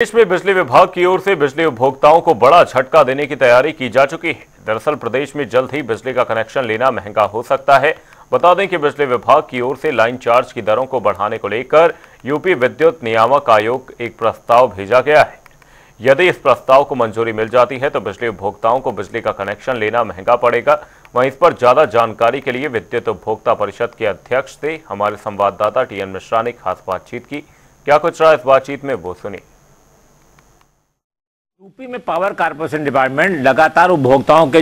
देश में बिजली विभाग की ओर से बिजली उपभोक्ताओं को बड़ा झटका देने की तैयारी की जा चुकी है। दरअसल प्रदेश में जल्द ही बिजली का कनेक्शन लेना महंगा हो सकता है। बता दें कि बिजली विभाग की ओर से लाइन चार्ज की दरों को बढ़ाने को लेकर यूपी विद्युत नियामक आयोग एक प्रस्ताव भेजा गया है। यदि इस प्रस्ताव को मंजूरी मिल जाती है तो बिजली उपभोक्ताओं को बिजली का कनेक्शन लेना महंगा पड़ेगा। वहीं इस पर ज्यादा जानकारी के लिए विद्युत उपभोक्ता परिषद के अध्यक्ष से हमारे संवाददाता टीएन मिश्रा ने खास बातचीत की। क्या कुछ रहा इस बातचीत में, वो सुनिए। यूपी में पावर कारपोरेशन डिपार्टमेंट लगातार उपभोक्ताओं के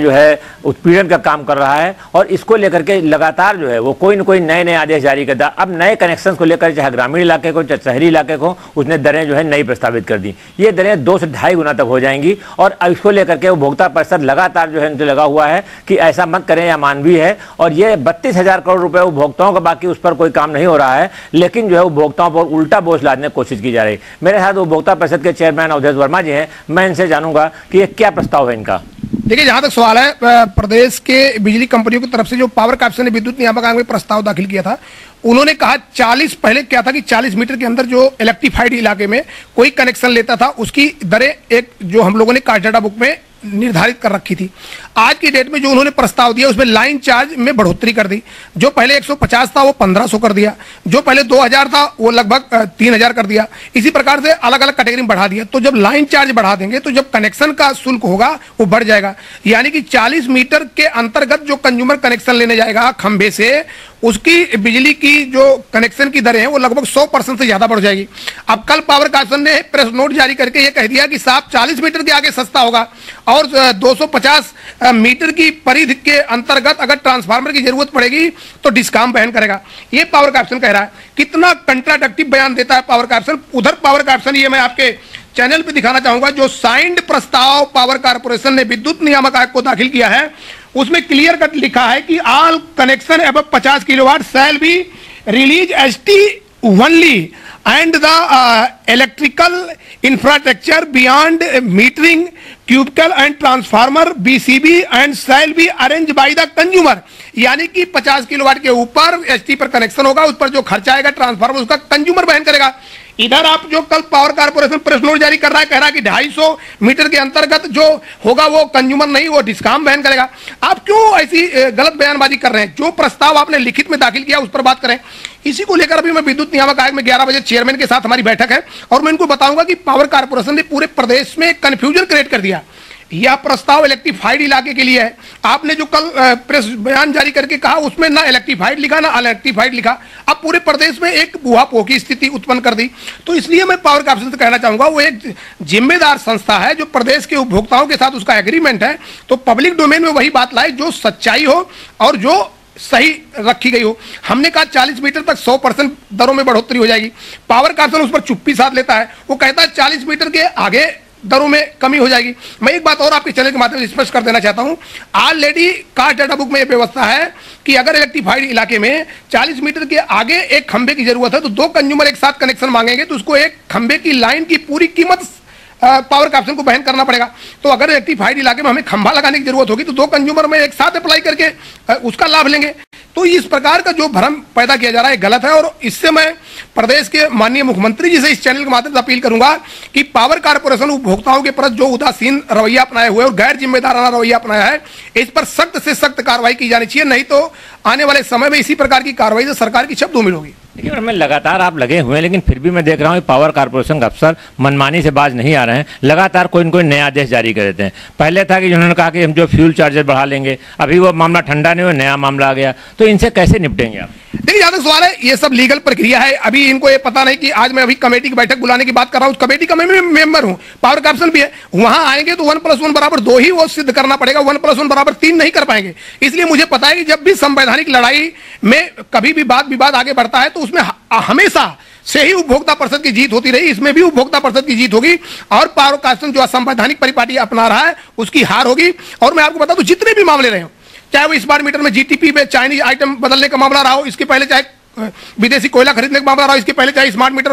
उत्पीड़न का काम कर रहा है और इसको लेकर के लगातार वो कोई न कोई नए आदेश जारी करता है। अब नए कनेक्शन को लेकर चाहे ग्रामीण इलाके को चाहे शहरी इलाके को उसने दरें नई प्रस्तावित कर दी। ये दरें 2 से 2.5 गुना तक हो जाएंगी और इसको लेकर के उपभोक्ता परिषद लगातार उनसे लगा हुआ है कि ऐसा मत करें, या मानवीय है। और ये 32,000 करोड़ रुपए उपभोक्ताओं का बाकी उस पर कोई काम नहीं हो रहा है, लेकिन उपभोक्ताओं पर उल्टा बोझ लादने की कोशिश की जा रही है। मेरे साथ उपभोक्ता परिषद के चेयरमैन अवधेश वर्मा जी हैं। मैं इनसे जानूंगा कि ये क्या प्रस्ताव है इनका। देखिए, जहां तक सवाल है, प्रदेश के बिजली कंपनियों की तरफ से जो पावर कॉर्पोरेशन ने विद्युत नियामक आयोग में प्रस्ताव दाखिल किया था, उन्होंने कहा 40 पहले क्या था कि 40 मीटर के अंदर जो इलेक्ट्रीफाइड इलाके में कोई कनेक्शन लेता था उसकी दरें एक जो हम लोगों ने कास्ट डाटा बुक में निर्धारित कर रखी थी। आज की डेट में जो उन्होंने प्रस्ताव दिया उसमें लाइन चार्ज में बढ़ोतरी कर दी। जो पहले 150 था वो 1500 कर दिया, जो पहले 2000 था वो लगभग 3000 कर दिया। इसी प्रकार से अलग अलग कैटेगरी में बढ़ा दिया। तो जब लाइन चार्ज बढ़ा देंगे तो जब कनेक्शन का शुल्क होगा वो बढ़ जाएगा। यानी कि 40 मीटर के अंतर्गत जो कंज्यूमर कनेक्शन लेने जाएगा खंभे से, उसकी बिजली की जो कनेक्शन की दरें हैं वो लगभग 100% से ज्यादा बढ़ जाएगी। अब कल पावर कॉर्पोरेशन ने प्रेस नोट जारी करके ये कह दिया कि साहब 40 मीटर के आगे सस्ता होगा और 250 मीटर की परिधि के अंतर्गत अगर ट्रांसफार्मर की जरूरत पड़ेगी तो डिस्काउंट बहन करेगा। ये पावर कॉर्पोरेशन कह रहा है। कितना कंट्राडक्टिव बयान देता है पावर कॉर्पोरेशन। उधर पावर कॉर्पोरेशन, ये मैं आपके चैनल पे दिखाना चाहूंगा, जो साइंड प्रस्ताव पावर कॉर्पोरेशन ने विद्युत नियामक आयोग को दाखिल किया है उसमें क्लियर कट लिखा है कि all connection above 50 kilowatt shall be release ST only and the electrical infrastructure beyond metering cubicle and transformer BCB and shall be arrange by the consumer. यानी कि 50 किलोवाट के ऊपर एसटी पर कनेक्शन होगा, उस पर जो खर्चा आएगा ट्रांसफार्मर उसका कंज्यूमर वहन करेगा। इधर आप जो कल पावर कॉर्पोरेशन प्रेस नोट जारी कर रहा है, कह रहा है कि 250 मीटर के अंतर्गत जो होगा वो कंज्यूमर नहीं, वो डिस्काउंट वहन करेगा। आप क्यों ऐसी गलत बयानबाजी कर रहे हैं? जो प्रस्ताव आपने लिखित में दाखिल किया उस पर बात करें। इसी को लेकर अभी मैं विद्युत नियामक आयोग में 11 बजे चेयरमैन के साथ हमारी बैठक है और मैं इनको बताऊंगा कि पावर कॉर्पोरेशन ने पूरे प्रदेश में कंफ्यूजन क्रिएट कर दिया। यह प्रस्ताव इलेक्ट्रीफाइड इलाके के लिए है। आपने जो कल प्रेस बयान जारी करके कहा उसमें ना इलेक्ट्रीफाइड लिखा ना अनइलेक्ट्रीफाइड लिखा। अब पूरे प्रदेश में एक ऊहापोह की स्थिति उत्पन्न कर दी। तो इसलिए मैं पावर कॉर्पोरेशन से कहना चाहूंगा, वो एक जिम्मेदार संस्था है जो प्रदेश के उपभोक्ताओं के साथ उसका एग्रीमेंट है, तो पब्लिक डोमेन में वही बात लाए जो सच्चाई हो और जो सही रखी गई हो। हमने कहा 40 मीटर तक 100% दरों में बढ़ोतरी हो जाएगी। पावर कॉर्पोरेशन उस पर चुप्पी साध लेता है। वो कहता है 40 मीटर के आगे दरों में कमी हो जाएगी। मैं एक बात और आपके चैनल के माध्यम से स्पष्ट कर देना चाहता हूं, ऑलरेडी कास्ट डाटा बुक में यह व्यवस्था है कि अगर इलेक्ट्रीफाइड इलाके में 40 मीटर के आगे एक खंबे की जरूरत है तो 2 कंज्यूमर एक साथ कनेक्शन मांगेंगे तो उसको एक खंबे की लाइन की पूरी कीमत पावर कॉर्पोरेशन को वहन करना पड़ेगा। तो अगर इलेक्ट्रीफाइड इलाके में हमें खंभा लगाने की जरूरत होगी तो 2 कंज्यूमर में एक साथ अप्लाई करके उसका लाभ लेंगे। तो इस प्रकार का जो भ्रम पैदा किया जा रहा है गलत है और इससे मैं प्रदेश के माननीय मुख्यमंत्री जी से इस चैनल के माध्यम से अपील करूंगा कि पावर कॉर्पोरेशन उपभोक्ताओं के प्रति जो उदासीन रवैया अपनाए हुए और गैर जिम्मेदाराना रवैया अपनाया है, इस पर सख्त से सख्त कार्रवाई की जानी चाहिए। नहीं तो आने वाले समय में इसी प्रकार की कार्रवाई से सरकार की छप धूमिल होगी। देखिए, हमें लगातार आप लगे हुए हैं, लेकिन फिर भी मैं देख रहा हूँ पावर कॉर्पोरेशन का अफसर मनमानी से बाज नहीं आ रहे हैं। लगातार कोई न कोई नया आदेश जारी कर देते हैं। पहले था कि उन्होंने कहा कि हम जो फ्यूल चार्जेस बढ़ा लेंगे, अभी वो मामला ठंडा नहीं हुआ, नया मामला आ गया। तो इनसे कैसे निपटेंगे आप? देखिए, जहां तक सवाल है, ये सब लीगल प्रक्रिया है। अभी इनको ये पता नहीं कि आज मैं अभी कमेटी की बैठक बुलाने की बात कर रहा हूं। कमेटी का मैं मेंबर हूं, पावर कॉर्पोरेशन भी है। वहां आएंगे तो 1+1 बराबर 2 ही वो सिद्ध करना पड़ेगा, 1+1 बराबर 3 नहीं कर पाएंगे। इसलिए मुझे पता है कि जब भी संवैधानिक लड़ाई में कभी भी वाद विवाद आगे बढ़ता है तो उसमें हमेशा से ही उपभोक्ता परिषद की जीत होती रही। इसमें भी उपभोक्ता परिषद की जीत होगी और पावर कॉर्पोरेशन जो असंवैधानिक परिपाटी अपना रहा है उसकी हार होगी। और मैं आपको बता दूं, जितने भी मामले रहे हो, चाहे वो स्मार्ट मीटर में जीटीपी में चाइनीज आइटम बदलने का मामला रहा हो, इसके पहले चाहे विदेशी कोयला खरीदने का मामला रहा हो, इसके पहले चाहे स्मार्ट मीटर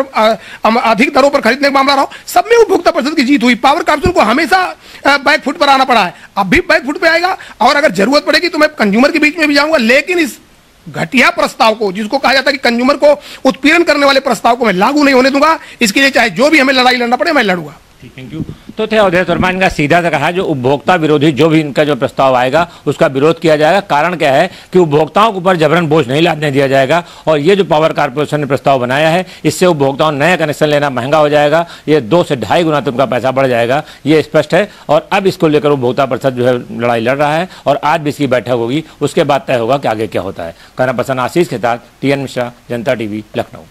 अधिक दरों पर खरीदने का मामला रहा हो, सब में उपभोक्ता परिषद की जीत हुई। पावर कॉर्पोरेशन को हमेशा बैक फुट पर आना पड़ा है, अब भी बैक फुट पे आएगा और अगर जरूरत पड़ेगी तो मैं कंज्यूमर के बीच में भी जाऊंगा। लेकिन इस घटिया प्रस्ताव को, जिसको कहा जाता है कि कंज्यूमर को उत्पीड़न करने वाले प्रस्ताव को मैं लागू नहीं होने दूंगा। इसके लिए चाहे जो भी हमें लड़ाई लड़ना पड़े मैं लड़ूंगा। Thank you. तो थे अवधेश वर्मा, इनका सीधा सा कहा जो उपभोक्ता विरोधी जो भी इनका जो प्रस्ताव आएगा उसका विरोध किया जाएगा। कारण क्या है कि उपभोक्ताओं के ऊपर जबरन बोझ नहीं लादने दिया जाएगा। और ये जो पावर कारपोरेशन ने प्रस्ताव बनाया है इससे उपभोक्ताओं नया कनेक्शन लेना महंगा हो जाएगा। ये 2 से 2.5 गुना उनका पैसा बढ़ जाएगा, ये स्पष्ट है। और अब इसको लेकर उपभोक्ता परिषद जो है लड़ाई लड़ रहा है और आज भी इसकी बैठक होगी, उसके बाद तय होगा कि आगे क्या होता है। कैमरा पर्सन आशीष के साथ TN मिश्रा, जनता TV, लखनऊ।